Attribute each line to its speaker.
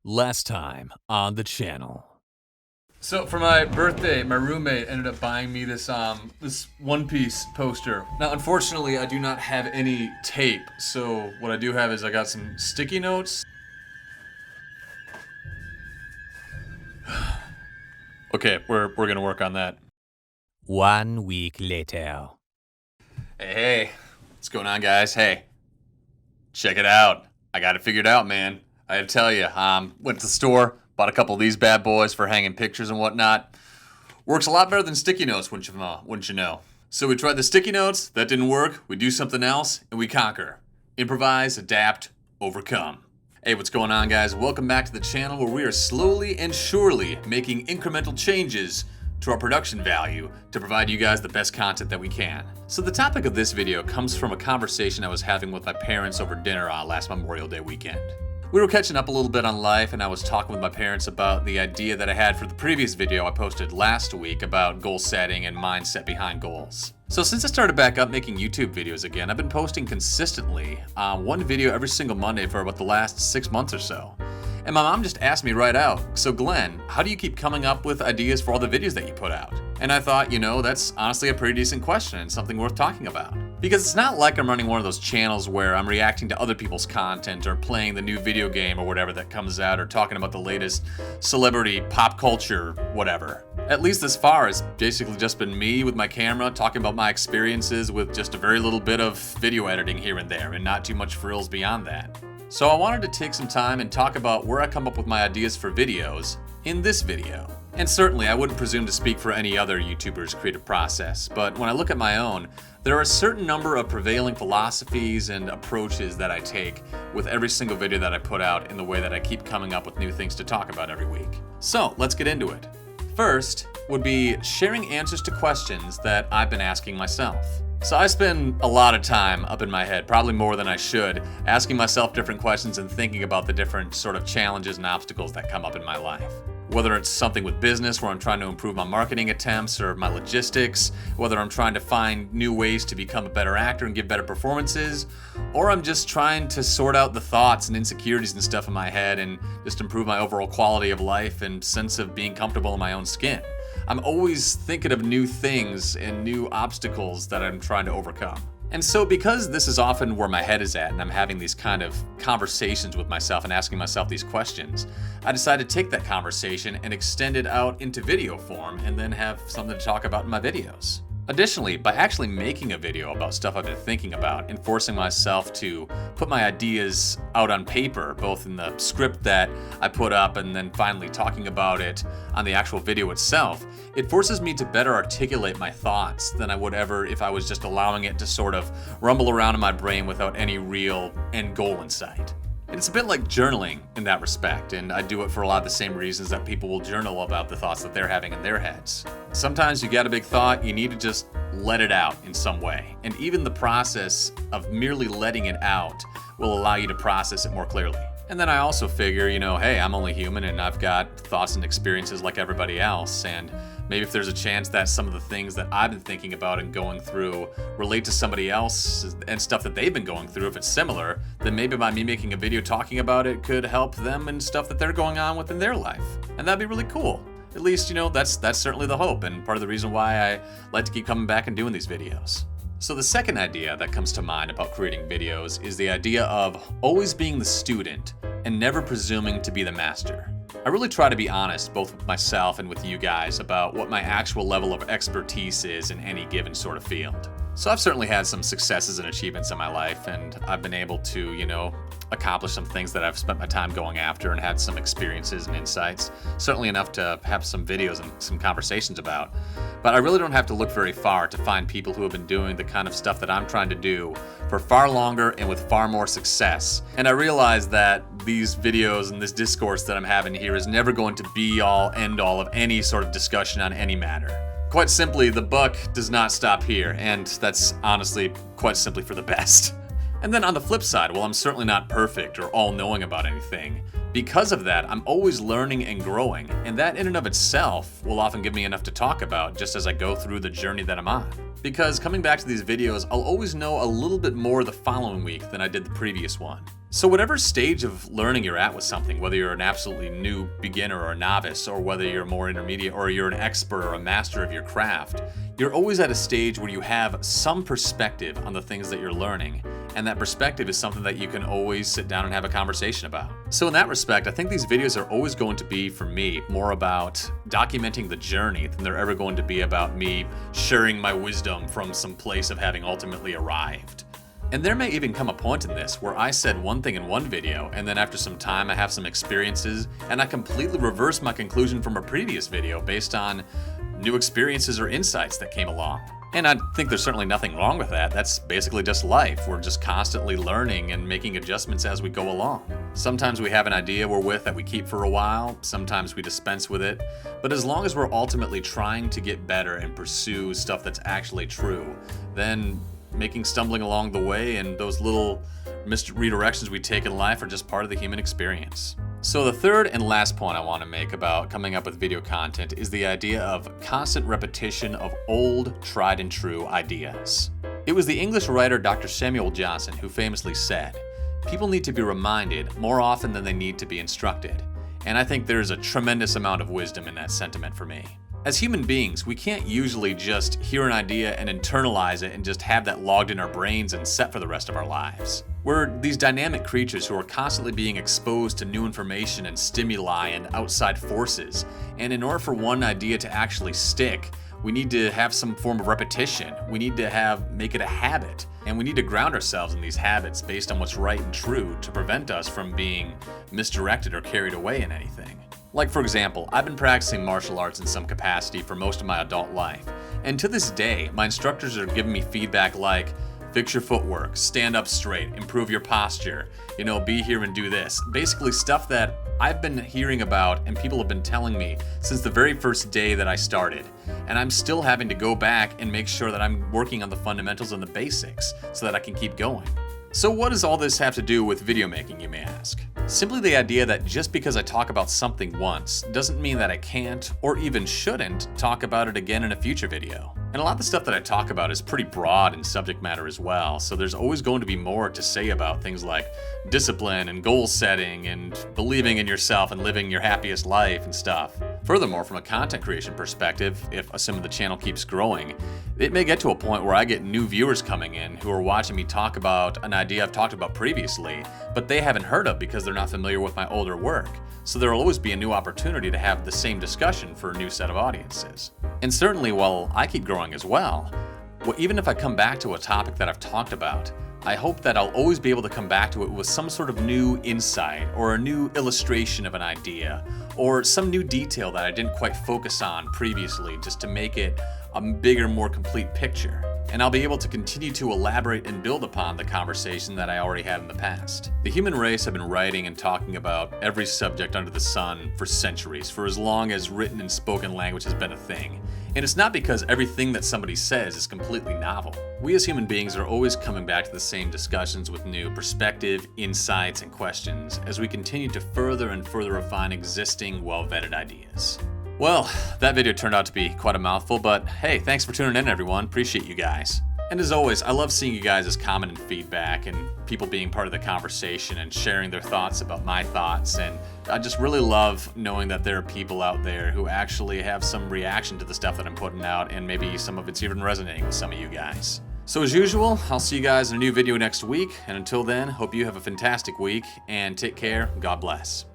Speaker 1: Last time on the channel.
Speaker 2: So for my birthday, my roommate ended up buying me this One Piece poster. Now, unfortunately, I do not have any tape. So what I do have is I got some sticky notes. Okay, we're gonna work on that.
Speaker 1: 1 week later.
Speaker 2: Hey, what's going on, guys? Hey, check it out. I got it figured out, man. I had to tell you, went to the store, bought a couple of these bad boys for hanging pictures and whatnot. Works a lot better than sticky notes, wouldn't you know? So we tried the sticky notes, that didn't work. We do something else, and we conquer. Improvise, adapt, overcome. Hey, what's going on, guys? Welcome back to the channel where we are slowly and surely making incremental changes to our production value to provide you guys the best content that we can. So the topic of this video comes from a conversation I was having with my parents over dinner on last Memorial Day weekend. We were catching up a little bit on life, and I was talking with my parents about the idea that I had for the previous video I posted last week about goal setting and mindset behind goals. So since I started back up making YouTube videos again, I've been posting consistently one video every single Monday for about the last 6 months or so. And my mom just asked me right out, so Glenn, how do you keep coming up with ideas for all the videos that you put out? And I thought, that's honestly a pretty decent question and something worth talking about. Because it's not like I'm running one of those channels where I'm reacting to other people's content or playing the new video game or whatever that comes out or talking about the latest celebrity, pop culture, whatever. At least this far, it's basically just been me with my camera talking about my experiences with just a very little bit of video editing here and there and not too much frills beyond that. So I wanted to take some time and talk about where I come up with my ideas for videos in this video. And certainly I wouldn't presume to speak for any other YouTuber's creative process, but when I look at my own, there are a certain number of prevailing philosophies and approaches that I take with every single video that I put out in the way that I keep coming up with new things to talk about every week. So let's get into it. First would be sharing answers to questions that I've been asking myself. So I spend a lot of time up in my head, probably more than I should, asking myself different questions and thinking about the different sort of challenges and obstacles that come up in my life. Whether it's something with business where I'm trying to improve my marketing attempts or my logistics, whether I'm trying to find new ways to become a better actor and give better performances, or I'm just trying to sort out the thoughts and insecurities and stuff in my head and just improve my overall quality of life and sense of being comfortable in my own skin. I'm always thinking of new things and new obstacles that I'm trying to overcome. And so because this is often where my head is at and I'm having these kind of conversations with myself and asking myself these questions, I decided to take that conversation and extend it out into video form and then have something to talk about in my videos. Additionally, by actually making a video about stuff I've been thinking about and forcing myself to put my ideas out on paper, both in the script that I put up and then finally talking about it on the actual video itself, it forces me to better articulate my thoughts than I would ever if I was just allowing it to sort of rumble around in my brain without any real end goal in sight. It's a bit like journaling in that respect, and I do it for a lot of the same reasons that people will journal about the thoughts that they're having in their heads. Sometimes you got a big thought, you need to just let it out in some way, and even the process of merely letting it out will allow you to process it more clearly. And then I also figure, hey, I'm only human and I've got thoughts and experiences like everybody else, and maybe if there's a chance that some of the things that I've been thinking about and going through relate to somebody else and stuff that they've been going through, if it's similar, then maybe by me making a video talking about it could help them and stuff that they're going on with in their life. And that'd be really cool. At least, that's certainly the hope and part of the reason why I like to keep coming back and doing these videos. So the second idea that comes to mind about creating videos is the idea of always being the student and never presuming to be the master. I really try to be honest both with myself and with you guys about what my actual level of expertise is in any given sort of field. So I've certainly had some successes and achievements in my life, and I've been able to, accomplish some things that I've spent my time going after and had some experiences and insights, certainly enough to have some videos and some conversations about. But I really don't have to look very far to find people who have been doing the kind of stuff that I'm trying to do for far longer and with far more success. And I realize that these videos and this discourse that I'm having here is never going to be all end all of any sort of discussion on any matter. Quite simply, the buck does not stop here, and that's honestly quite simply for the best. And then on the flip side, while I'm certainly not perfect or all-knowing about anything, because of that, I'm always learning and growing, and that in and of itself will often give me enough to talk about just as I go through the journey that I'm on. Because coming back to these videos, I'll always know a little bit more the following week than I did the previous one. So whatever stage of learning you're at with something, whether you're an absolutely new beginner or a novice, or whether you're more intermediate or you're an expert or a master of your craft, you're always at a stage where you have some perspective on the things that you're learning, and that perspective is something that you can always sit down and have a conversation about. So in that respect, I think these videos are always going to be, for me, more about documenting the journey than they're ever going to be about me sharing my wisdom from some place of having ultimately arrived. And there may even come a point in this where I said one thing in one video, and then after some time I have some experiences, and I completely reverse my conclusion from a previous video based on new experiences or insights that came along. And I think there's certainly nothing wrong with that. That's basically just life. We're just constantly learning and making adjustments as we go along. Sometimes we have an idea we're with that we keep for a while, sometimes we dispense with it, but as long as we're ultimately trying to get better and pursue stuff that's actually true, then making stumbling along the way and those little redirections we take in life are just part of the human experience. So the third and last point I want to make about coming up with video content is the idea of constant repetition of old, tried and true ideas. It was the English writer Dr. Samuel Johnson who famously said, "People need to be reminded more often than they need to be instructed." And I think there's a tremendous amount of wisdom in that sentiment for me. As human beings, we can't usually just hear an idea and internalize it and just have that logged in our brains and set for the rest of our lives. We're these dynamic creatures who are constantly being exposed to new information and stimuli and outside forces. And in order for one idea to actually stick, we need to have some form of repetition. We need to make it a habit. And we need to ground ourselves in these habits based on what's right and true to prevent us from being misdirected or carried away in anything. Like, for example, I've been practicing martial arts in some capacity for most of my adult life. And to this day, my instructors are giving me feedback like, fix your footwork, stand up straight, improve your posture, be here and do this. Basically stuff that I've been hearing about and people have been telling me since the very first day that I started. And I'm still having to go back and make sure that I'm working on the fundamentals and the basics so that I can keep going. So what does all this have to do with video making, you may ask? Simply the idea that just because I talk about something once doesn't mean that I can't or even shouldn't talk about it again in a future video. And a lot of the stuff that I talk about is pretty broad in subject matter as well, so there's always going to be more to say about things like discipline and goal setting and believing in yourself and living your happiest life and stuff. Furthermore, from a content creation perspective, if assuming the channel keeps growing, it may get to a point where I get new viewers coming in who are watching me talk about an idea I've talked about previously, but they haven't heard of because they're not familiar with my older work. So there will always be a new opportunity to have the same discussion for a new set of audiences. And certainly while I keep growing as well, even if I come back to a topic that I've talked about, I hope that I'll always be able to come back to it with some sort of new insight or a new illustration of an idea or some new detail that I didn't quite focus on previously just to make it a bigger, more complete picture. And I'll be able to continue to elaborate and build upon the conversation that I already had in the past. The human race have been writing and talking about every subject under the sun for centuries, for as long as written and spoken language has been a thing. And it's not because everything that somebody says is completely novel. We as human beings are always coming back to the same discussions with new perspective, insights, and questions as we continue to further and further refine existing, well-vetted ideas. Well, that video turned out to be quite a mouthful, but hey, thanks for tuning in, everyone. Appreciate you guys. And as always, I love seeing you guys' comment and feedback and people being part of the conversation and sharing their thoughts about my thoughts. And I just really love knowing that there are people out there who actually have some reaction to the stuff that I'm putting out, and maybe some of it's even resonating with some of you guys. So as usual, I'll see you guys in a new video next week. And until then, hope you have a fantastic week and take care. God bless.